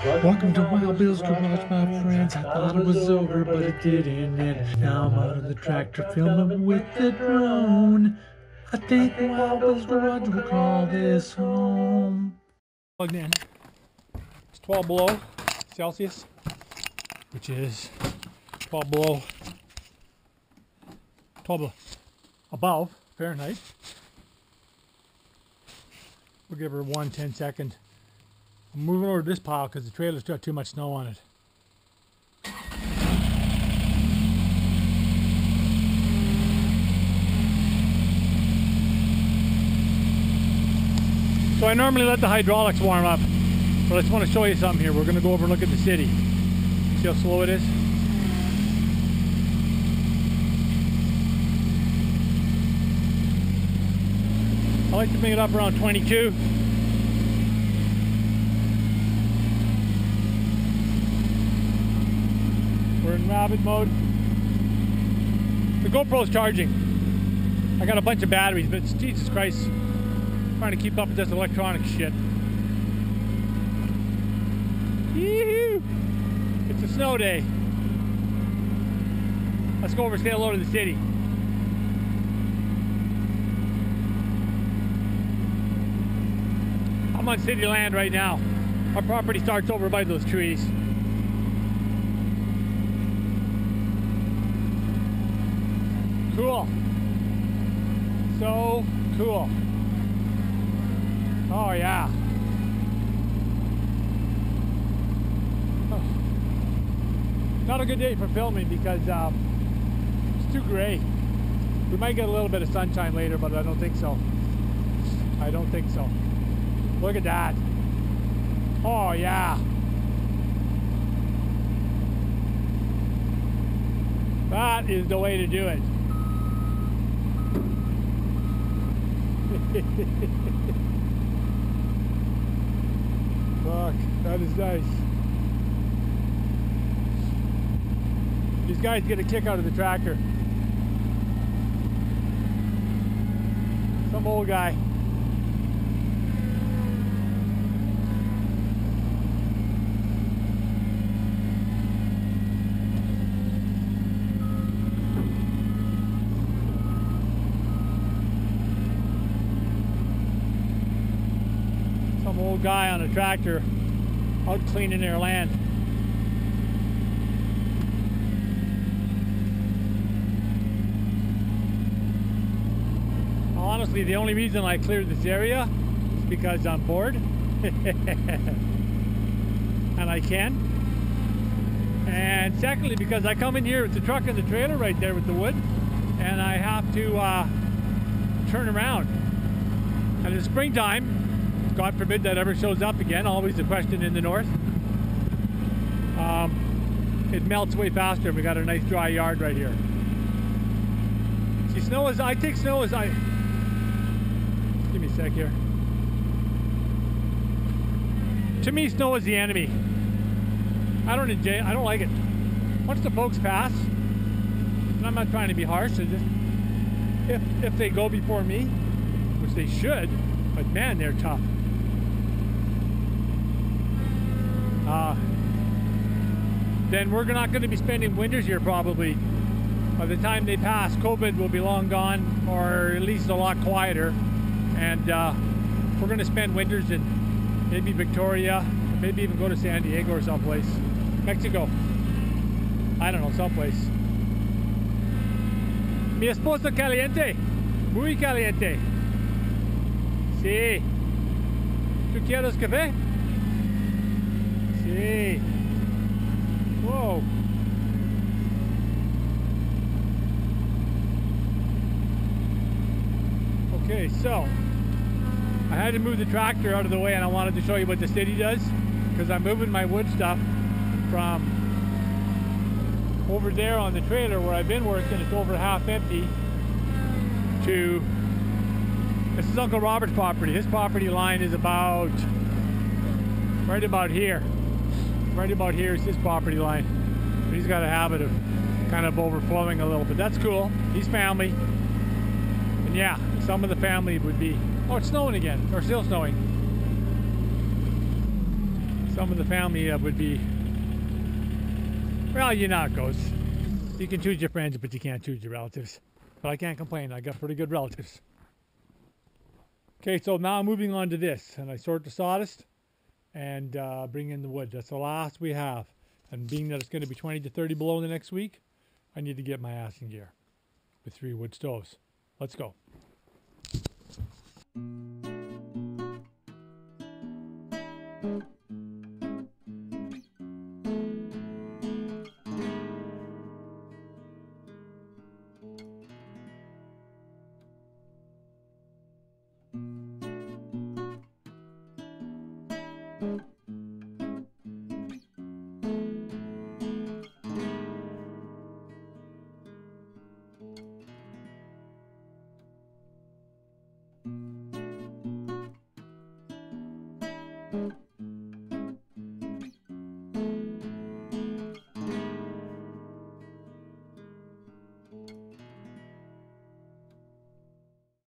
Welcome to Wild Bill's Garage, my friends. I thought it was over, but it didn't end. Now I'm out of the tractor filming with the drone. I think Wild Bill's Garage will call this home. Plugged in. It's 12 below Celsius, which is 12 below, 12 above Fahrenheit. We'll give her 1 10-second. I'm moving over to this pile because the trailer's got too much snow on it. So I normally let the hydraulics warm up, but I just want to show you something here. We're going to go over and look at the city. See how slow it is? I like to bring it up around 22. We're in rapid mode. The GoPro's charging. I got a bunch of batteries, but it's, Jesus Christ, trying to keep up with this electronic shit. Yee-hoo! It's a snow day. Let's go over and say hello to the city. I'm on city land right now. Our property starts over by those trees. Cool. So cool. Oh yeah. Not a good day for filming because it's too gray. We might get a little bit of sunshine later, but I don't think so. I don't think so. Look at that. Oh yeah. That is the way to do it. Fuck, that is nice. These guys get a kick out of the tractor. Some old guy. Some old guy on a tractor out cleaning their land. Honestly, the only reason I cleared this area is because I'm bored and I can, and secondly because I come in here with the truck and the trailer right there with the wood, and I have to turn around. And in the springtime, God forbid that ever shows up again, always a question in the north, it melts way faster. We got a nice dry yard right here. See, snow is, I take snow as give me a sec here. To me, snow is the enemy. I don't like it. Once the folks pass, and I'm not trying to be harsh, I just, if they go before me, which they should, but man, they're tough. Then we're not going to be spending winters here probably. By the time they pass, COVID will be long gone, or at least a lot quieter. And we're going to spend winters in maybe Victoria, maybe even go to San Diego or someplace. Mexico. I don't know, someplace. Mi esposa caliente. Muy caliente. Sí. ¿Tú quieres café? Sí. Whoa. Okay, so I had to move the tractor out of the way, and I wanted to show you what the city does, because I'm moving my wood stuff from over there on the trailer where I've been working. It's over half empty, to this is Uncle Robert's property. His property line is about right about here. Right about here is his property line. But he's got a habit of kind of overflowing a little bit. That's cool. He's family. And yeah, some of the family would be... Oh, it's snowing again. Or still snowing. some of the family would be, well, you know how it goes. You can choose your friends, but you can't choose your relatives. But I can't complain. I got pretty good relatives. Okay, so now I'm moving on to this, and I sort the sawdust and bring in the wood. That's the last we have. And being that it's going to be 20 to 30 below the next week, I need to get my ass in gear with 3 wood stoves. Let's go.